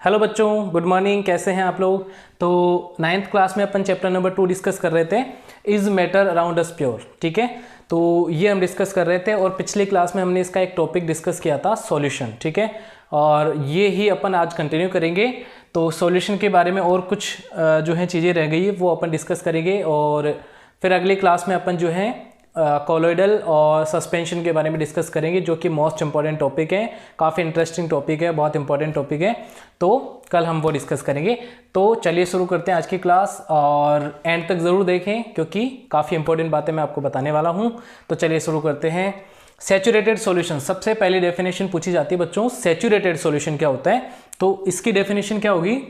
Hello बच्चों, good morning. कैसे हैं आप लोग। तो 9th क्लास में अपन चैप्टर नंबर 2 डिस्कस कर रहे थे, is matter around us pure. ठीक है, तो ये हम डिस्कस कर रहे थे और पिछली क्लास में हमने इसका एक टॉपिक डिस्कस किया था, सॉल्यूशन। ठीक है, और ये ही अपन आज कंटिन्यू करेंगे। तो सॉल्यूशन के बारे में और कुछ जो है चीज़ें रह गई वो अपन डिस्कस करेंगे और फिर अगली क्लास में अपन जो है कोलॉइडल और सस्पेंशन के बारे में डिस्कस करेंगे, जो कि मोस्ट इंपॉर्टेंट टॉपिक है, काफ़ी इंटरेस्टिंग टॉपिक है, बहुत इंपॉर्टेंट टॉपिक है। तो कल हम वो डिस्कस करेंगे। तो चलिए शुरू करते हैं आज की क्लास और एंड तक ज़रूर देखें क्योंकि काफ़ी इंपॉर्टेंट बातें मैं आपको बताने वाला हूँ। तो चलिए शुरू करते हैं। सैचुरेटेड सॉल्यूशन, सबसे पहली डेफिनेशन पूछी जाती है बच्चों, सैचुरेटेड सॉल्यूशन क्या होता है। तो इसकी डेफिनेशन क्या होगी,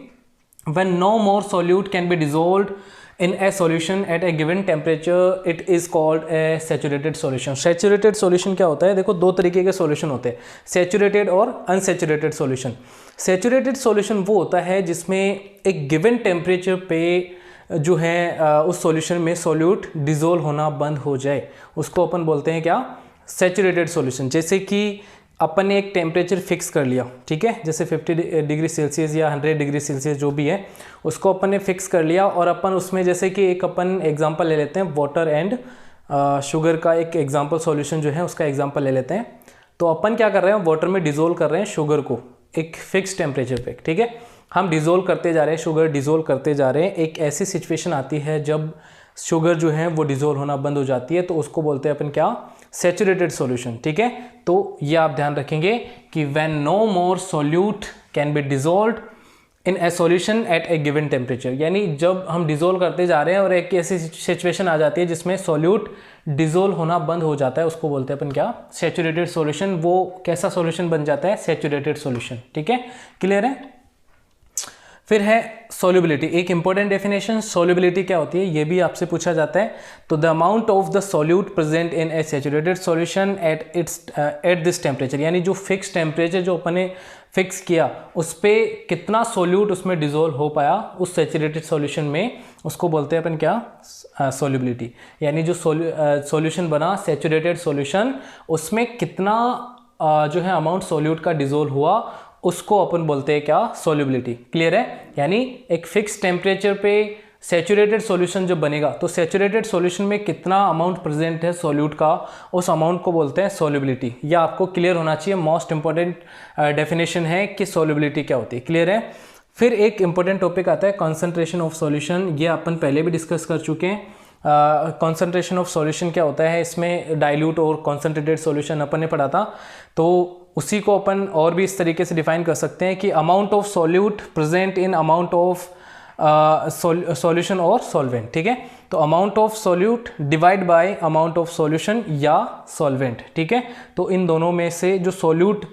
when no more solute can be dissolved in a solution at a given temperature it is called a saturated solution। saturated solution क्या होता है, देखो दो तरीके के solution होते हैं, saturated और unsaturated solution। saturated solution वो होता है जिसमें एक given temperature पे जो है उस solution में solute dissolve होना बंद हो जाए, उसको अपन बोलते हैं क्या, saturated solution। जैसे कि अपन ने एक टेम्परेचर फिक्स कर लिया, ठीक है, जैसे 50 डिग्री सेल्सियस या 100 डिग्री सेल्सियस जो भी है उसको अपन ने फिक्स कर लिया और अपन उसमें जैसे कि एक अपन एग्जांपल ले लेते हैं, वाटर एंड शुगर का एक एग्जांपल सॉल्यूशन जो है उसका एग्जांपल ले लेते हैं। तो अपन क्या कर रहे हैं, वाटर में डिज़ोल्व कर रहे हैं शुगर को एक फिक्स टेम्परेचर पे। ठीक है, हम डिज़ोल्व करते जा रहे हैं, शुगर डिज़ोल्व करते जा रहे हैं। एक ऐसी सिचुएशन आती है जब शुगर जो है वो डिज़ोल्व होना बंद हो जाती है, तो उसको बोलते हैं अपन क्या, सैचुरेटेड सॉल्यूशन। ठीक है, तो ये आप ध्यान रखेंगे कि when no more solute can be dissolved in a solution at a given temperature, यानी जब हम डिजोल्व करते जा रहे हैं और एक ऐसी सिचुएशन आ जाती है जिसमें सॉल्यूट डिजोल्व होना बंद हो जाता है, उसको बोलते हैं अपन क्या, सैचुरेटेड सॉल्यूशन। वो कैसा सॉल्यूशन बन जाता है, सैचुरेटेड सॉल्यूशन। ठीक है, क्लियर है। फिर है सॉल्युबिलिटी, एक इंपॉर्टेंट डेफिनेशन। सॉल्युबिलिटी क्या होती है ये भी आपसे पूछा जाता है। तो the amount of the solute present in A saturated solution at this temperature, यानी जो फिक्स टेम्परेचर जो अपन ने फिक्स किया उस पर कितना सॉल्यूट उसमें डिजोल्व हो पाया उस सैचुरेटेड सॉल्यूशन में, उसको बोलते हैं अपन क्या, सॉल्युबिलिटी। यानी जो सॉल्यूशन बना सैचुरेटेड सॉल्यूशन, उसमें कितना जो है अमाउंट सॉल्यूट का डिजोल्व हुआ उसको अपन बोलते हैं क्या, सॉल्युबिलिटी। क्लियर है। यानी एक फिक्स टेम्परेचर पे सैचुरेटेड सॉल्यूशन जब बनेगा तो सैचुरेटेड सॉल्यूशन में कितना अमाउंट प्रेजेंट है सॉल्यूट का, उस अमाउंट को बोलते हैं सॉल्युबिलिटी। यह आपको क्लियर होना चाहिए, मोस्ट इंपॉर्टेंट डेफिनेशन है कि सॉल्युबिलिटी क्या होती है। क्लियर है। फिर एक इंपॉर्टेंट टॉपिक आता है कॉन्सेंट्रेशन ऑफ सॉल्यूशन, ये अपन पहले भी डिस्कस कर चुके हैं। कॉन्सेंट्रेशन ऑफ सॉल्यूशन क्या होता है, इसमें डाइल्यूट और कॉन्सेंट्रेटेड सॉल्यूशन अपन ने पढ़ा था, तो उसी को अपन और भी इस तरीके से डिफाइन कर सकते हैं कि amount of solute present in amount of solution और सॉल्वेंट। ठीक है, तो amount of solute divide by amount of solution या सॉल्वेंट। ठीक है, तो इन दोनों में से जो सॉल्यूट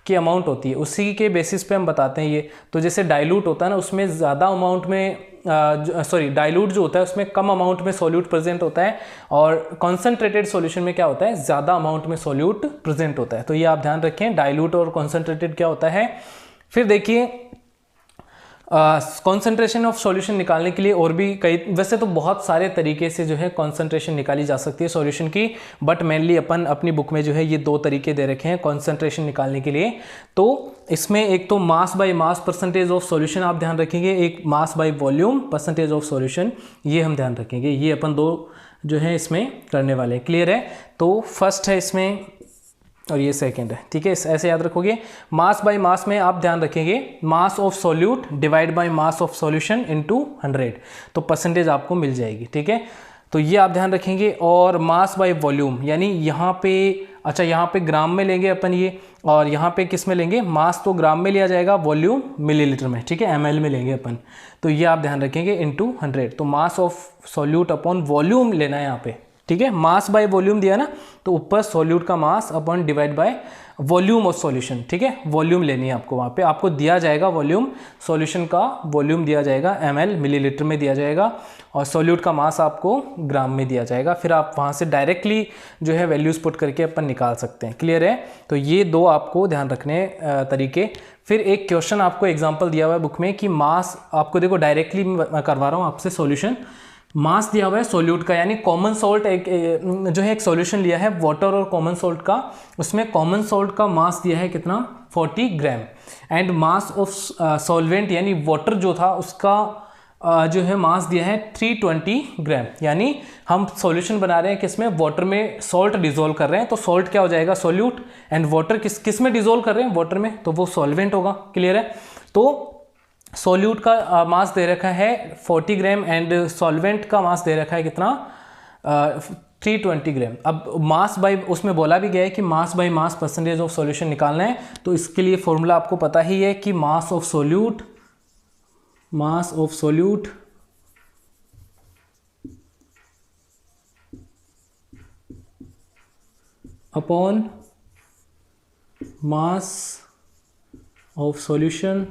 की अमाउंट होती है उसी के बेसिस पे हम बताते हैं ये। तो जैसे डाइल्यूट होता है ना, उसमें ज़्यादा अमाउंट में डाइल्यूट जो होता है उसमें कम अमाउंट में सॉल्यूट प्रेजेंट होता है और कॉन्सेंट्रेटेड सॉल्यूशन में क्या होता है, ज़्यादा अमाउंट में सॉल्यूट प्रेजेंट होता है। तो ये आप ध्यान रखें, डाइल्यूट और कॉन्सेंट्रेटेड क्या होता है। फिर देखिए कॉन्सेंट्रेशन ऑफ सॉल्यूशन निकालने के लिए और भी कई, वैसे तो बहुत सारे तरीके से जो है कॉन्सेंट्रेशन निकाली जा सकती है सॉल्यूशन की, बट मेनली अपन अपनी बुक में जो है ये दो तरीके दे रखे हैं कॉन्सेंट्रेशन निकालने के लिए। तो इसमें एक तो मास by mass percentage of solution आप ध्यान रखेंगे, एक mass by volume percentage of solution, ये हम ध्यान रखेंगे। ये अपन दो जो है इसमें करने वाले हैं। क्लियर है। तो फर्स्ट है इसमें और ये सेकंड है। ठीक है, ऐसे याद रखोगे। मास बाय मास में आप ध्यान रखेंगे mass of solute divide by mass of solution into 100, तो परसेंटेज आपको मिल जाएगी। ठीक है, तो ये आप ध्यान रखेंगे। और मास बाय वॉल्यूम, यानी यहाँ पे, अच्छा यहाँ पे ग्राम में लेंगे अपन ये, और यहाँ पे किस में लेंगे, मास तो ग्राम में लिया जाएगा, वॉल्यूम मिलीलीटर में। ठीक है, ml में लेंगे अपन, तो ये आप ध्यान रखेंगे इनटू 100। तो mass of solute upon volume लेना है यहाँ पे। ठीक है, मास बाय वॉल्यूम दिया ना, तो ऊपर सॉल्यूट का mass upon divide by volume of solution. ठीक है, वॉल्यूम लेनी है आपको, वहाँ पे आपको दिया जाएगा वॉल्यूम, सॉल्यूशन का वॉल्यूम दिया जाएगा ml मिलीलीटर में दिया जाएगा और सॉल्यूट का मास आपको ग्राम में दिया जाएगा। फिर आप वहाँ से डायरेक्टली जो है वैल्यूज पुट करके अपन निकाल सकते हैं। क्लियर है। तो ये दो आपको ध्यान रखने तरीके। फिर एक क्वेश्चन आपको एग्जाम्पल दिया हुआ है बुक में कि मास, आपको देखो डायरेक्टली करवा रहा हूँ आपसे सॉल्यूशन, मास दिया हुआ है सॉल्यूट का, यानी कॉमन सॉल्ट जो है एक सॉल्यूशन लिया है वाटर और कॉमन सॉल्ट का, उसमें कॉमन सॉल्ट का मास दिया है कितना 40 ग्राम, एंड मास ऑफ सॉल्वेंट यानी वाटर जो था उसका जो है मास दिया है 320 ग्राम। यानी हम सॉल्यूशन बना रहे हैं किसमें, वाटर में सॉल्ट डिजोल्व कर रहे हैं, तो सॉल्ट क्या हो जाएगा सॉल्यूट, एंड वाटर किस में डिजोल्व कर रहे हैं वाटर में, तो वो सॉल्वेंट होगा। क्लियर है। तो सॉल्यूट का मास दे रखा है 40 ग्राम एंड सॉल्वेंट का मास दे रखा है कितना 320 ग्राम। अब मास बाय उसमें बोला भी गया है कि मास by mass percentage of solution निकालना है, तो इसके लिए फॉर्मूला आपको पता ही है कि mass of solute upon mass of solution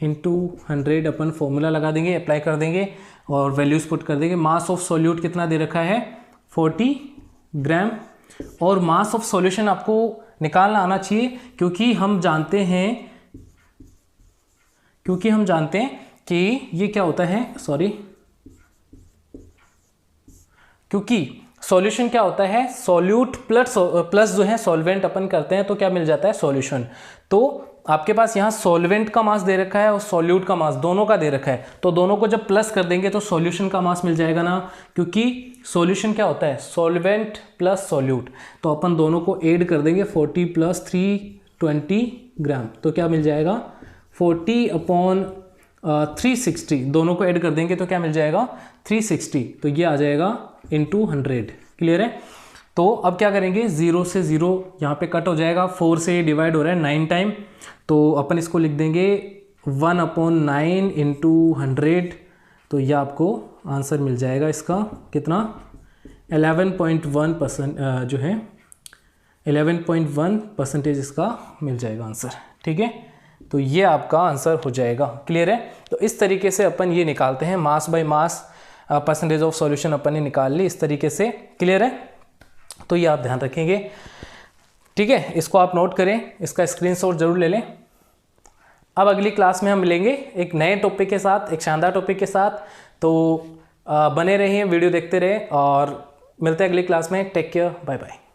into 100 upon formula लगा देंगे, अप्लाई कर देंगे और वैल्यूज पुट कर देंगे। मास ऑफ सॉल्यूट कितना दे रखा है 40 ग्राम, और मास ऑफ सॉल्यूशन आपको निकालना आना चाहिए क्योंकि हम जानते हैं कि ये क्या होता है, क्योंकि सॉल्यूशन क्या होता है, सॉल्यूट प्लस जो है सॉल्वेंट अपन करते हैं तो क्या मिल जाता है सॉल्यूशन। तो आपके पास यहाँ सॉल्वेंट का मास दे रखा है और सॉल्यूट का मास दोनों का दे रखा है, तो दोनों को जब प्लस कर देंगे तो सॉल्यूशन का मास मिल जाएगा ना, क्योंकि सॉल्यूशन क्या होता है सॉल्वेंट प्लस सॉल्यूट, तो अपन दोनों को ऐड कर देंगे 40 प्लस 320 ग्राम, तो क्या मिल जाएगा 40 अपॉन 360, दोनों को ऐड कर देंगे तो क्या मिल जाएगा 360, तो ये आ जाएगा इंटू 100। क्लियर है। तो अब क्या करेंगे, 0 से 0 यहाँ पे कट हो जाएगा, 4 से डिवाइड हो रहा है 9 टाइम, तो अपन इसको लिख देंगे 1/9 इंटू 100, तो ये आपको आंसर मिल जाएगा इसका कितना 11.1% जो है 11.1% इसका मिल जाएगा आंसर। ठीक है, तो ये आपका आंसर हो जाएगा। क्लियर है। तो इस तरीके से अपन ये निकालते हैं, mass by mass percentage of solution अपन ने निकाल ली इस तरीके से। क्लियर है, तो ये आप ध्यान रखेंगे। ठीक है, इसको आप नोट करें, इसका स्क्रीनशॉट जरूर ले लें। अब अगली क्लास में हम मिलेंगे एक नए टॉपिक के साथ, एक शानदार टॉपिक के साथ, तो बने रहिए, वीडियो देखते रहे और मिलते हैं अगली क्लास में। Take care, bye bye.